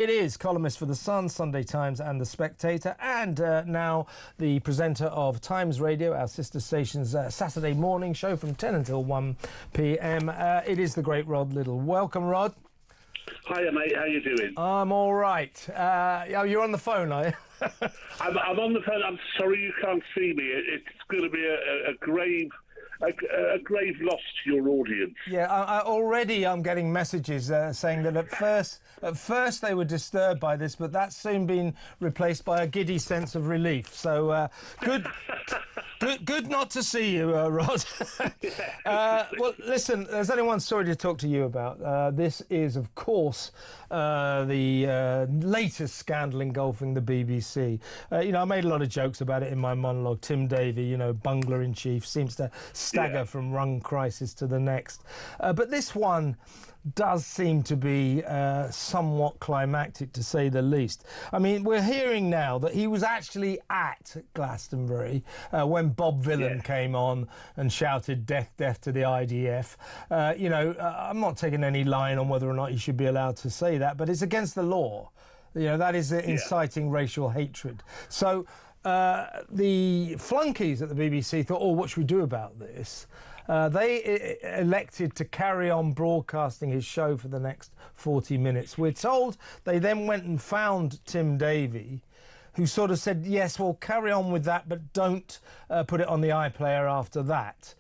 It is columnist for The Sun, Sunday Times and The Spectator, and now the presenter of Times Radio, our sister station's Saturday morning show from 10 until 1 p.m. It is the great Rod Liddle. Welcome, Rod. Hiya, mate. How you doing? I'm all right. You're on the phone, are you? I'm on the phone. I'm sorry you can't see me. It's going to be a grave loss to your audience. Yeah, already I'm getting messages saying that at first they were disturbed by this, but that's soon been replaced by a giddy sense of relief. So good not to see you, Rod. Well, listen, there's only one story to talk to you about. This is, of course, the latest scandal engulfing the BBC. I made a lot of jokes about it in my monologue. Tim Davie, bungler in chief, seems to stagger from one crisis to the next. But this one does seem to be somewhat climactic, to say the least. I mean, we're hearing now that he was actually at Glastonbury when Bob Vylan came on and shouted death, death to the IDF. I'm not taking any line on whether or not he should be allowed to say that, but it's against the law. That is inciting racial hatred. So the flunkies at the BBC thought, what should we do about this? They elected to carry on broadcasting his show for the next 40 minutes. We're told they then went and found Tim Davie, who sort of said, yes, we'll carry on with that, but don't put it on the iPlayer after that.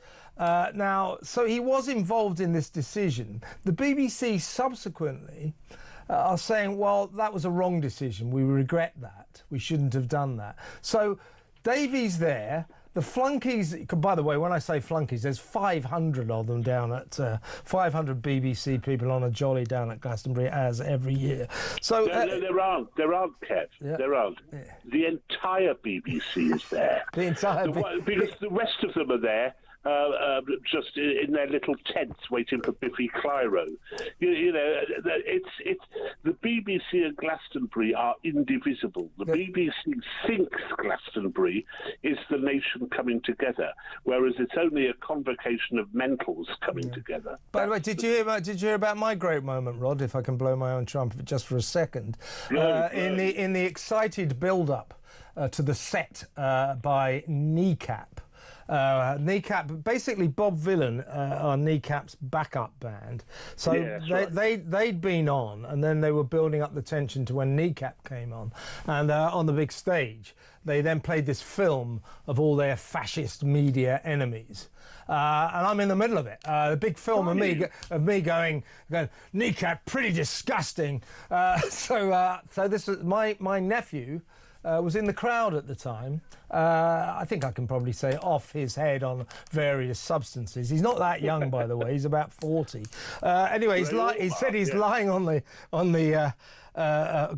So he was involved in this decision. The BBC subsequently are saying, well, that was a wrong decision. We regret that. We shouldn't have done that. So Davie's there. The flunkies, by the way, when I say flunkies, there's 500 of them down at 500 BBC people on a jolly down at Glastonbury as every year. So no, there aren't, Kev. Yeah. There aren't. Yeah. The entire BBC is there. Because the rest of them are there. Just in their little tents waiting for Biffy Clyro. It's the BBC and Glastonbury are indivisible. The BBC thinks Glastonbury is the nation coming together, whereas it's only a convocation of mentals coming together. By the way, did you hear about my great moment, Rod? If I can blow my own trumpet just for a second, in the excited build-up to the set by Kneecap. Kneecap, basically Bob Vylan are Kneecap's backup band. So they'd been on, and then they were building up the tension to when Kneecap came on. And on the big stage, they then played this film of all their fascist media enemies. And I'm in the middle of it. The big film of me going, Kneecap, pretty disgusting. So this was my nephew. Was in the crowd at the time. I think I can probably say off his head on various substances. He's not that young, by the way. He's about 40. Anyway, he said he's lying on the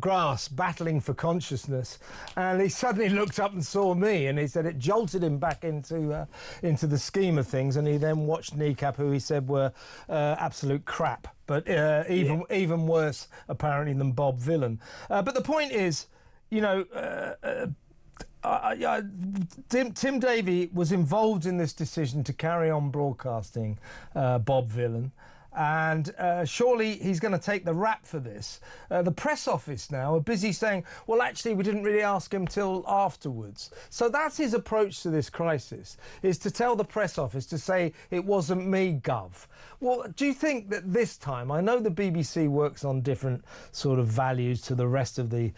grass, battling for consciousness, and he suddenly looked up and saw me, and he said it jolted him back into the scheme of things. And he then watched Kneecap, who he said were absolute crap, but even worse apparently than Bob Vylan. But the point is, Tim Davie was involved in this decision to carry on broadcasting Bob Vylan, and surely he's going to take the rap for this. The press office now are busy saying, well, actually, we didn't really ask him till afterwards. So that's his approach to this crisis, is to tell the press office to say, it wasn't me, Gov. Well, do you think that this time, I know the BBC works on different sort of values to the rest of the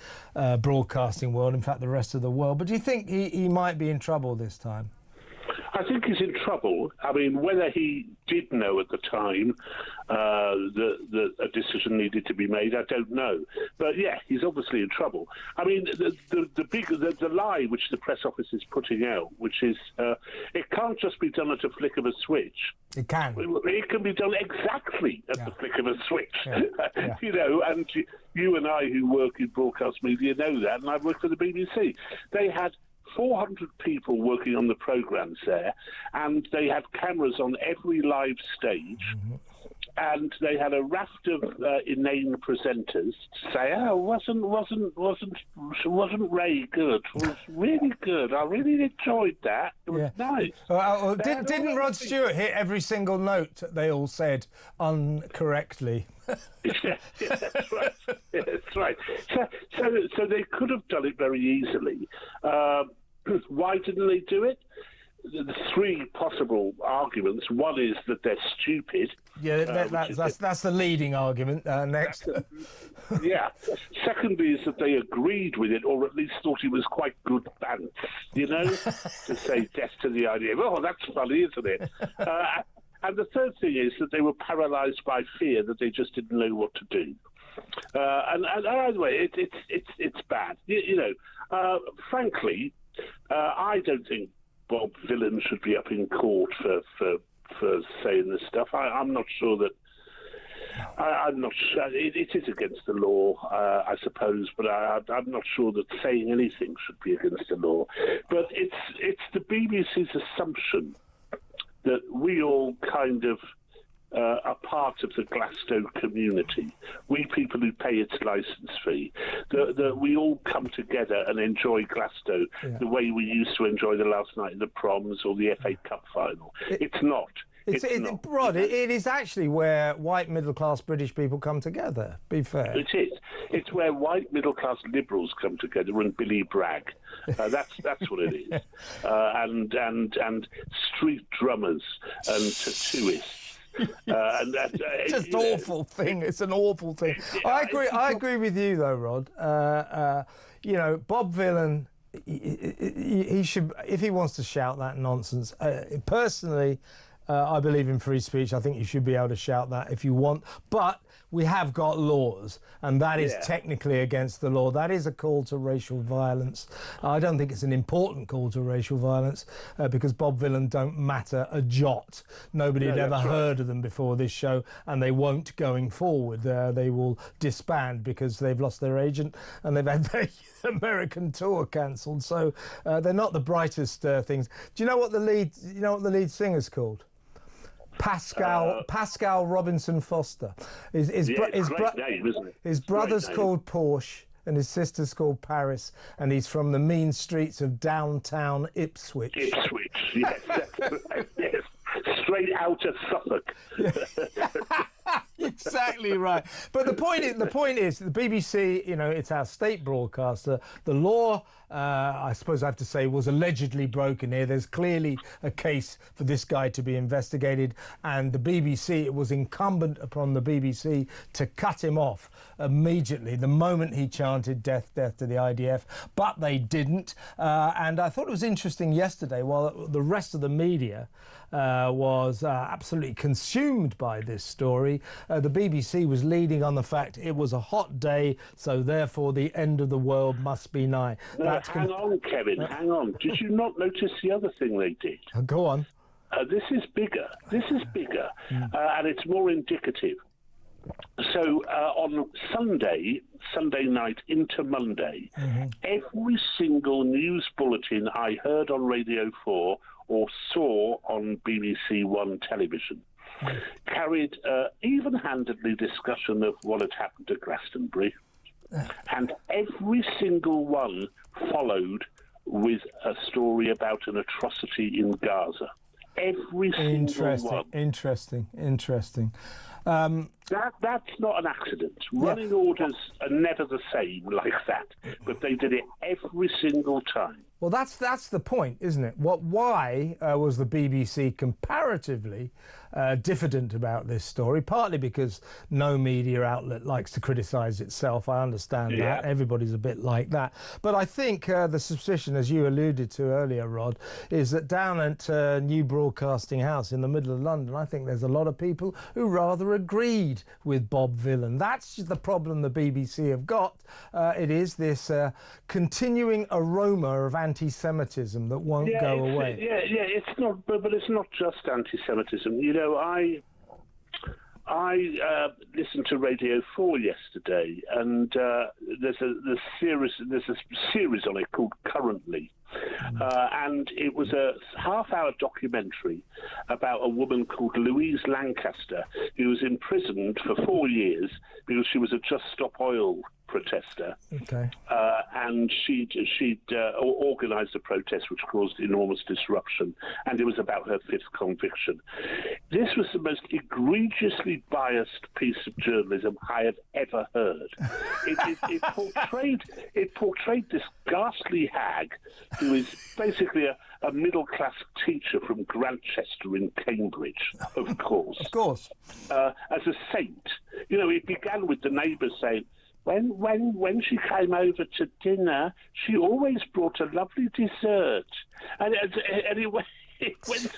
broadcasting world, in fact, the rest of the world, but do you think he might be in trouble this time? I think he's in trouble. I mean, whether he did know at the time that a decision needed to be made, I don't know. But yeah, he's obviously in trouble. I mean, the lie which the press office is putting out, which is it can't just be done at a flick of a switch. It can. It can be done exactly at the flick of a switch. Yeah. And you and I, who work in broadcast media, know that. And I've worked for the BBC. They had 400 people working on the programmes there, and they had cameras on every live stage. and they had a raft of inane presenters say, "Oh, wasn't Ray good? It was really good. I really enjoyed that. It was nice." Didn't Rod Stewart hit every single note? They all said incorrectly. Yeah, that's right. Yeah, that's right. So they could have done it very easily. Why didn't they do it? The three possible arguments. One is that they're stupid. Yeah, that's the leading argument. Next. Yeah. Secondly is that they agreed with it, or at least thought it was quite good bants, to say death to the idea. Oh, that's funny, isn't it? And the third thing is that they were paralysed by fear, that they just didn't know what to do. And either way, it's bad. Frankly, I don't think Bob Vylan should be up in court for saying this stuff. I'm not sure that. I'm not sure. It is against the law, I suppose, but I'm not sure that saying anything should be against the law. But it's the BBC's assumption that we all kind of are part of the Glasgow community. We people who pay its licence fee, that we all come together and enjoy Glasgow the way we used to enjoy the last night in the proms or the FA Cup final. It's not. Rod, it is actually where white middle-class British people come together, be fair. It is. It's where white middle-class liberals come together and Billy Bragg. That's what it is. And street drummers and tattooists. It's just an awful thing. It's an awful thing. I agree with you, though, Rod. Bob Vylan, he should, if he wants to shout that nonsense, personally, I believe in free speech. I think you should be able to shout that if you want. But we have got laws, and that is technically against the law. That is a call to racial violence. I don't think it's an important call to racial violence because Bob Vylan don't matter a jot. Nobody had ever heard of them before this show, and they won't going forward. They will disband because they've lost their agent and they've had their American tour cancelled. So they're not the brightest things. Do you know what the lead singer's called? Pascal Robinson Foster. His name, isn't it? His brother's called Porsche and his sister's called Paris, and he's from the mean streets of downtown Ipswich. Yes, that's right. Yes. Straight out of Suffolk. Exactly right. But the point is, the BBC, it's our state broadcaster. The law, I suppose I have to say, was allegedly broken here. There's clearly a case for this guy to be investigated, and the BBC, it was incumbent upon the BBC to cut him off immediately the moment he chanted death to the IDF, but they didn't. And I thought it was interesting yesterday, while the rest of the media was absolutely consumed by this story, the BBC was leading on the fact it was a hot day, so therefore the end of the world must be nigh. No, hang on, Kevin, hang on. Did you not notice the other thing they did? Go on. This is bigger, and it's more indicative. So on Sunday night into Monday, every single news bulletin I heard on Radio 4 or saw on BBC One television carried even-handedly discussion of what had happened at Glastonbury. And every single one followed with a story about an atrocity in Gaza. Every single one. Interesting. That's not an accident. Running orders are never the same like that, but they did it every single time. Well, that's the point, isn't it? Why was the BBC comparatively diffident about this story? Partly because no media outlet likes to criticise itself. I understand that. Everybody's a bit like that. But I think the suspicion, as you alluded to earlier, Rod, is that down at New Broadcasting House in the middle of London, I think there's a lot of people who rather agreed with Bob Vylan. That's the problem the BBC have got. It is this continuing aroma of anti-Semitism that won't go away. It's not, but it's not just anti-Semitism. I listened to Radio 4 yesterday, and there's a series on it called Currently. And it was a half-hour documentary about a woman called Louise Lancaster, who was imprisoned for 4 years because she was a Just Stop Oil protester. Okay. And she'd organised a protest which caused enormous disruption, and it was about her 5th conviction. This was the most egregiously biased piece of journalism I have ever heard. It portrayed this ghastly hag who is basically a middle-class teacher from Grantchester in Cambridge, of course. Of course. As a saint. You know, it began with the neighbours saying, when she came over to dinner, she always brought a lovely dessert. And it went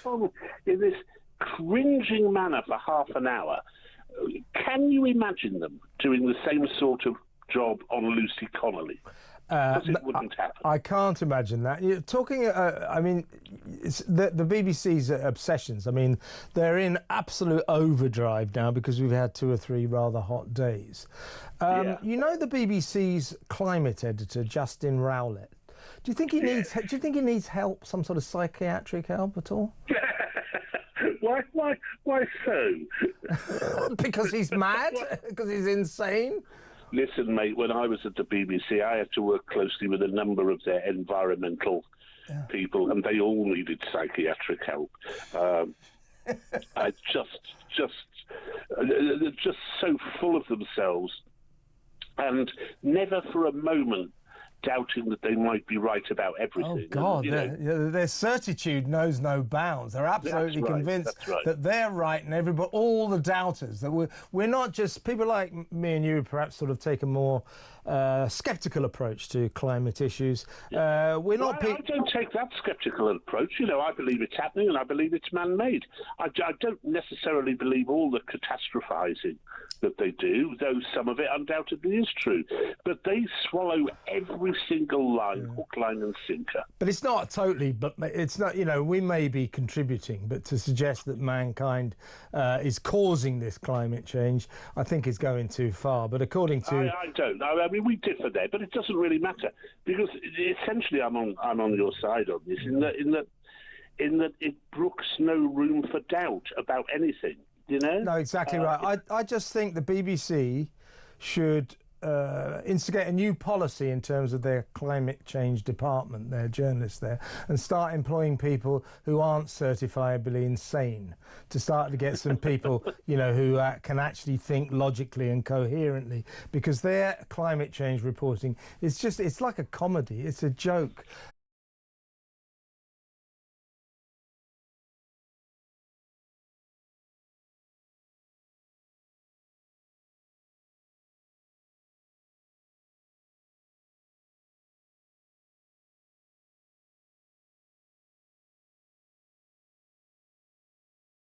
on in this cringing manner for half an hour. Can you imagine them doing the same sort of job on Lucy Connolly? Because it wouldn't happen. I can't imagine that. You're talking, I mean, the BBC's obsessions, I mean, they're in absolute overdrive now because we've had 2 or 3 rather hot days. You know the BBC's climate editor, Justin Rowlett? Do you think he needs help, some sort of psychiatric help at all? Why so? Because he's mad? Because he's insane? Listen, mate, when I was at the BBC, I had to work closely with a number of their environmental people, and they all needed psychiatric help. They're just so full of themselves, and never for a moment doubting that they might be right about everything. Oh, God, their certitude knows no bounds. They're absolutely convinced that they're right, and everybody, all the doubters, that we're not just, people like me and you perhaps sort of take a more sceptical approach to climate issues. I don't take that sceptical approach. You know, I believe it's happening and I believe it's man-made. I don't necessarily believe all the catastrophizing that they do, though some of it undoubtedly is true. But they swallow every single line, hook, line and sinker. But it's not totally, but it's not, you know, we may be contributing, but to suggest that mankind is causing this climate change, I think is going too far. But according to... I don't know. I mean, we differ there, but it doesn't really matter, because essentially I'm on your side on this, in that it brooks no room for doubt about anything. You know? No, exactly right. I just think the BBC should instigate a new policy in terms of their climate change department, their journalists there, and start employing people who aren't certifiably insane, to start to get some people, you know, who can actually think logically and coherently, because their climate change reporting is just, it's like a comedy, it's a joke.